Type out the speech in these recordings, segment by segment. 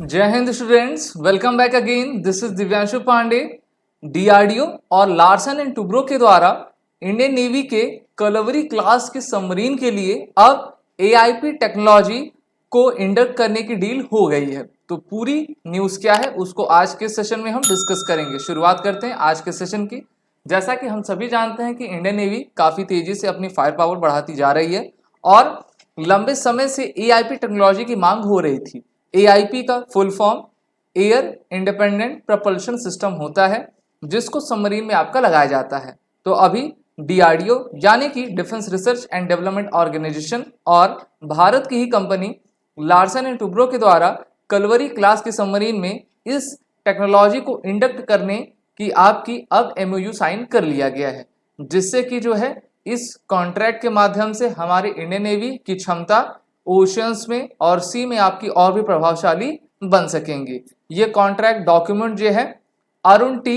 जय हिंद students, welcome back again. This is Divyanshu Pandey. DRDO और लार्सन एंड टुब्रो के द्वारा इंडियन नेवी के कलवरी क्लास के सबमरीन के लिए अब एआईपी टेक्नोलॉजी को इंडक्ट करने की डील हो गई है। तो पूरी न्यूज़ क्या है उसको आज के सेशन में हम डिस्कस करेंगे। शुरुआत करते हैं आज के सेशन की। जैसा कि हम सभी जानते हैं कि इंडियन नेवी काफ़ी तेज़ी से अपनी फायर पावर बढ़ाती जा रही है और लंबे समय से एआईपी टेक्नोलॉजी की मांग हो रही थी। एआईपी का full form air independent propulsion system होता है, जिसको सबमरीन में आपका लगाया जाता है। तो अभी डीआरडीओ यानी कि defence research and development organisation और भारत की ही कंपनी लार्सन एंड टुब्रो के द्वारा कलवरी क्लास के सबमरीन में इस टेक्नोलॉजी को इंडक्ट करने की आपकी अब एमओयू साइन कर लिया गया है, जिससे कि जो है इस कॉन्ट्रैक्ट के माध्यम से हमारे इंडियन नेवी की क्षमता ओशियंस में और सी में आपकी और भी प्रभावशाली बन सकेंगे। ये कॉन्ट्रैक्ट डॉक्यूमेंट जो है अरुण टी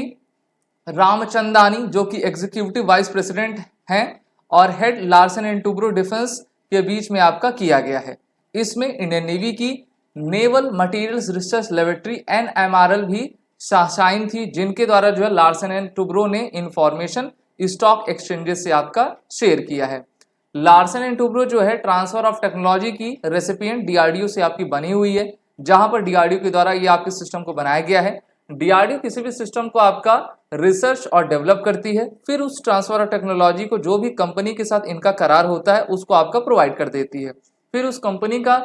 रामचंदानी, जो कि एग्जीक्यूटिव वाइस प्रेसिडेंट हैं और head Larsen and Toubro defence के बीच में आपका किया गया है। इसमें इंडियन नेवी की naval materials research laboratory NMRL भी साइन थी, जिनके द्वारा जो है लार्सन एंड टुब्रो ने इंफॉर्मेशन स्टॉक एक्सचेंजेस से आपका शेयर किया है। लार्सन एंड टुब्रो जो है ट्रांसफर ऑफ टेक्नोलॉजी की रेसिपिएंट डीआरडीओ से आपकी बनी हुई है, जहां पर डीआरडीओ के द्वारा ये आपके सिस्टम को बनाया गया है। डीआरडीओ किसी भी सिस्टम को आपका रिसर्च और डेवलप करती है, फिर उस ट्रांसफर ऑफ टेक्नोलॉजी को जो भी कंपनी के साथ इनका करार होता है उसको आपका प्रोवाइड कर देती है। फिर उस कंपनी का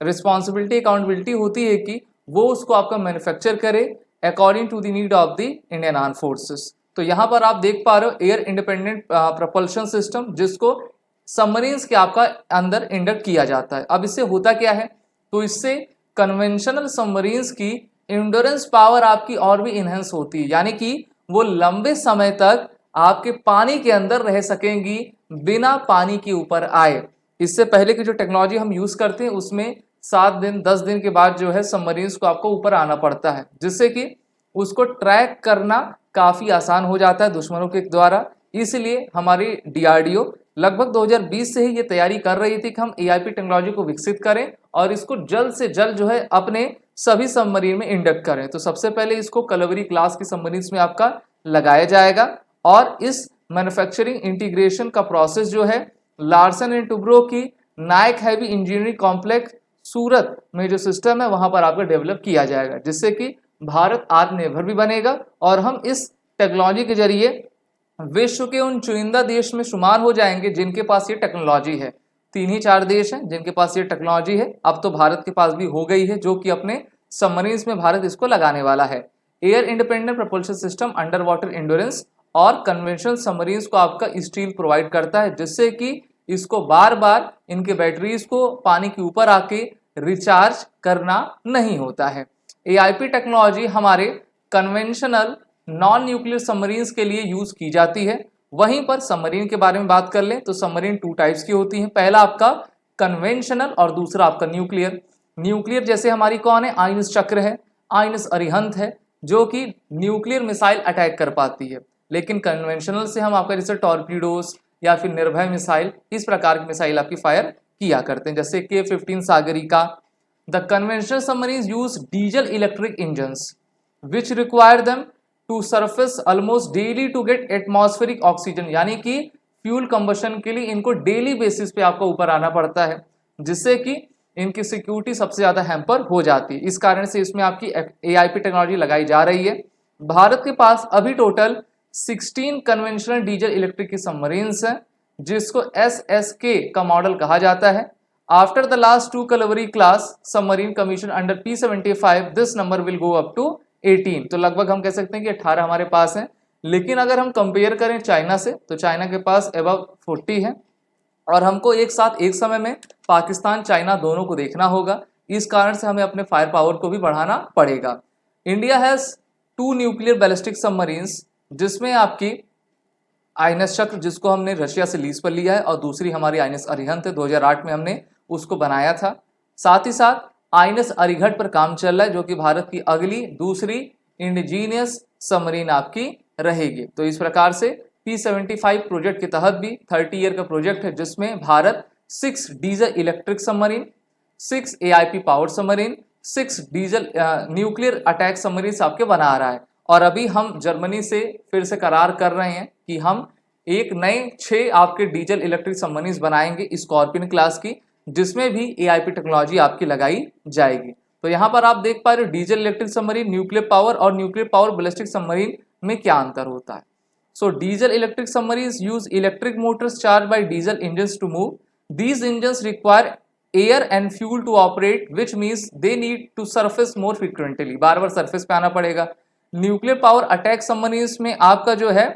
रिस्पॉन्सिबिलिटी अकाउंटेबिलिटी होती है कि वो उसको आपका मैन्युफैक्चर करे according to the need of the Indian arm forces. तो यहाँ पर आप देख पा रहे हो एयर इंडिपेंडेंट प्रपल्शन सिस्टम, जिसको सबमरीन्स के आपका अंदर इंडक्ट किया जाता है। अब इससे होता क्या है, तो इससे कन्वेंशनल सबमरीन्स की इंड्योरेंस पावर आपकी और भी इनहेंस होती है, यानी कि वो लंबे समय तक आपके पानी के अंदर रह सकेंगी बिना पानी के ऊपर आए। इससे पहले की जो टेक्नोलॉजी हम यूज करते हैं उसमें 7 दिन 10 दिन के बाद जो है सबमरीन्स को आपको ऊपर आना पड़ता है, जिससे कि उसको ट्रैक करना काफी आसान हो जाता है दुश्मनों के द्वारा। इसलिए हमारी डीआरडीओ लगभग 2020 से ही ये तैयारी कर रही थी कि हम एआईपी टेक्नोलॉजी को विकसित करें और इसको जल्द से जल्द जो है अपने सभी सबमरीन में इंडक्ट करें। तो सबसे पहले इसको कलवरी क्लास की सबमरीन्स में आपका लगाया जाएगा और इस मैन्युफैक्चरिंग इंटीग्रेशन का प्रोसेस जो है लार्सन एंड टुब्रो की नायक हैवी इंजीनियरिंग कॉम्प्लेक्स सूरत में जो सिस्टम है वहां पर आपका डेवलप किया जाएगा, जिससे कि भारत आत्मनिर्भर भी बनेगा और हम इस टेक्नोलॉजी के जरिए विश्व के उन चुनिंदा देश में शुमार हो जाएंगे जिनके पास ये टेक्नोलॉजी है। 3 ही 4 देश हैं जिनके पास ये टेक्नोलॉजी है, अब तो भारत के पास भी हो गई है, जो कि अपने सबमरीन्स में भारत इसको लगाने वाला है। Air independent propulsion system under water endurance और कन्वेंशनल सबमरीन्स को आपका स्टील प्रोवाइड करता है, जिससे कि इसको बार बार इनके बैटरीज को पानी के ऊपर आके रिचार्ज करना नहीं होता है। एआईपी टेक्नोलॉजी हमारे कन्वेंशनल नॉन न्यूक्लियर सबमरीन्स के लिए यूज की जाती है। वहीं पर सबमरीन के बारे में बात कर लें तो सबमरीन 2 टाइप्स की होती हैं। पहला आपका कन्वेंशनल और दूसरा आपका न्यूक्लियर। न्यूक्लियर जैसे हमारी कौन है, आइनस चक्र है, आइनस अरिहंत है, जो कि न्यूक्लियर मिसाइल अटैक कर पाती है। लेकिन कन्वेंशनल से हम आपका जैसे टॉर्पीडोज या फिर निर्भय मिसाइल, इस प्रकार की मिसाइल आपकी फायर किया करते हैं, जैसे K-15 Sagarika. The conventional submarines use diesel electric engines which require them to surface almost daily to get atmospheric oxygen, यानी कि फ्यूल कंबशन के लिए इनको डेली बेसिस पे आपको ऊपर आना पड़ता है, जिससे कि इनकी सिक्योरिटी सबसे ज्यादा हैम्पर हो जाती है। इस कारण से इसमें आपकी एआईपी टेक्नोलॉजी लगाई जा रही है। भारत के पास अभी टोटल 16 कन्वेंशनल डीजल इलेक्ट्रिक की सबमरीन्स हैं, जिसको SSK का मॉडल कहा जाता है। After the last 2 Kalvari class submarine commission under P-75 this number will go up to 18। तो लगभग हम कह सकते हैं कि 18 हमारे पास हैं। लेकिन अगर हम कंपेयर करें चाइना से तो चाइना के पास अबव 40 है और हमको एक साथ एक समय में पाकिस्तान चाइना दोनों को देखना होगा। इस कारण से हमें अपने फायर पावर को भी बढ़ाना पड़ेगा। India has 2 nuclear ballistic submarines, जिसमें आपकी आइनस चक्र, जिसको हमने रशिया से लीज पर लिया है, और दूसरी हमारी आइनस अरिहंत है, 2008 में हमने उसको बनाया था। साथ ही साथ आइनस अरिघट पर काम चल रहा है, जो कि भारत की अगली दूसरी इंडिजीनियस सबमरीन आपकी रहेगी। तो इस प्रकार से P-75 प्रोजेक्ट के तहत भी 30 ईयर का प्रोजेक्ट है, जिसमें Bharat 6 diesel electric submarine, 6 AIP power submarine, 6 diesel nuclear attack submarine आपके बना रहा है। और अभी हम जर्मनी से फिर से करार कर रहे हैं कि हम एक नए 6 आपके डीजल इलेक्ट्रिक सबमरीन बनाएंगे स्कॉर्पियन क्लास की, जिसमें भी AIP टेक्नोलॉजी आपकी लगाई जाएगी। तो यहाँ पर आप देख पा रहे हो diesel electric submarine, nuclear power और न्यूक्लियर पावर बैलिस्टिक सबमरीन में क्या अंतर होता है। So diesel electric submarines use electric motors charge by diesel engines to move. These engines require air and fuel to operate, which means they need to surface more frequently, बार बार surface पे आना पड़ेगा। न्यूक्लियर पावर अटैक सबमरीन्स में आपका जो है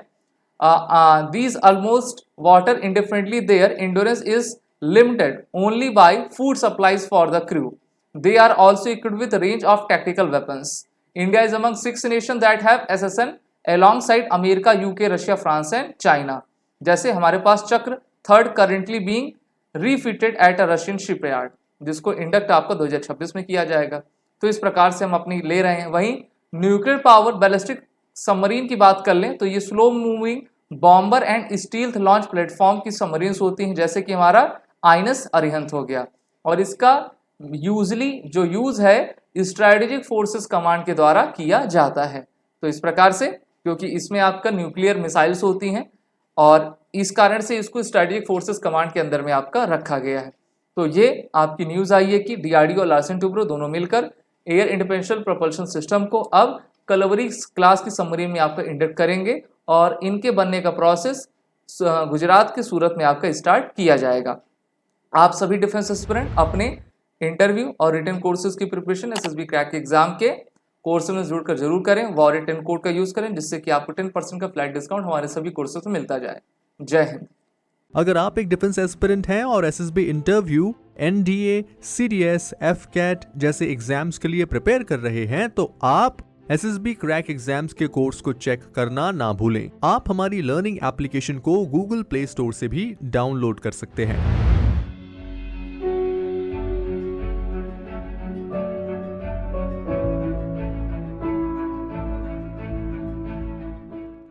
these almost water indifferently, their endurance is limited only by food supplies for the crew. They are also equipped with a range of tactical weapons. India is among 6 nations that have SSN alongside America, UK, Russia, France and China. जैसे हमारे पास चक्र third currently being refitted at a Russian shipyard, जिसको induct आपको 2026 में किया जाएगा। तो इस प्रकार से हम अपनी ले रहे हैं। वहीं न्यूक्लियर पावर बैलिस्टिक सबमरीन की बात कर लें तो ये slow moving bomber and stealth launch platform की सबमरीन्स होती हैं, जैसे कि हमारा आइनस अरिहंत हो गया। और इसका यूजली जो यूज है स्ट्रेटेजिक फोर्सेस कमांड के द्वारा किया जाता है। तो इस प्रकार से, क्योंकि इसमें आपका न्यूक्लियर मिसाइल्स होती हैं और इस कारण से इसको स्ट्रेटेजिक फोर्सेस कमांड के अंदर में आपका रखा गया है। तो ये आपकी न्यूज आई है कि DRDO और लार्सन टुब्रो दोनों मिलकर एयर इंडिपेंडेंट प्रोपल्शन सिस्टम को अब कलवरी क्लास की सबमरीन में आपका इंडक्ट करेंगे और इनके बनने का प्रोसेस गुजरात के सूरत में आपका स्टार्ट किया जाएगा। आप सभी डिफेंस एस्पिरेंट अपने इंटरव्यू और रिटन कोर्सेज की प्रिपरेशन SSB क्रैक एग्जाम के कोर्स में जुड़कर जरूर करें। वॉरियर 10 कोड का यूज करें, जिससे कि आपको 10% का फ्लैट डिस्काउंट हमारे सभी कोर्सेज में मिलता जाए। जय हिंद। अगर आप एक डिफेंस एस्पिरेंट हैं और SSB interview, NDA, CDS, FCAT जैसे एग्जाम्स के लिए प्रिपेयर कर रहे हैं तो आप SSB क्रैक एग्जाम्स के कोर्स को चेक करना ना भूलें। आप हमारी लर्निंग एप्लीकेशन को Google प्ले स्टोर से भी डाउनलोड कर सकते हैं।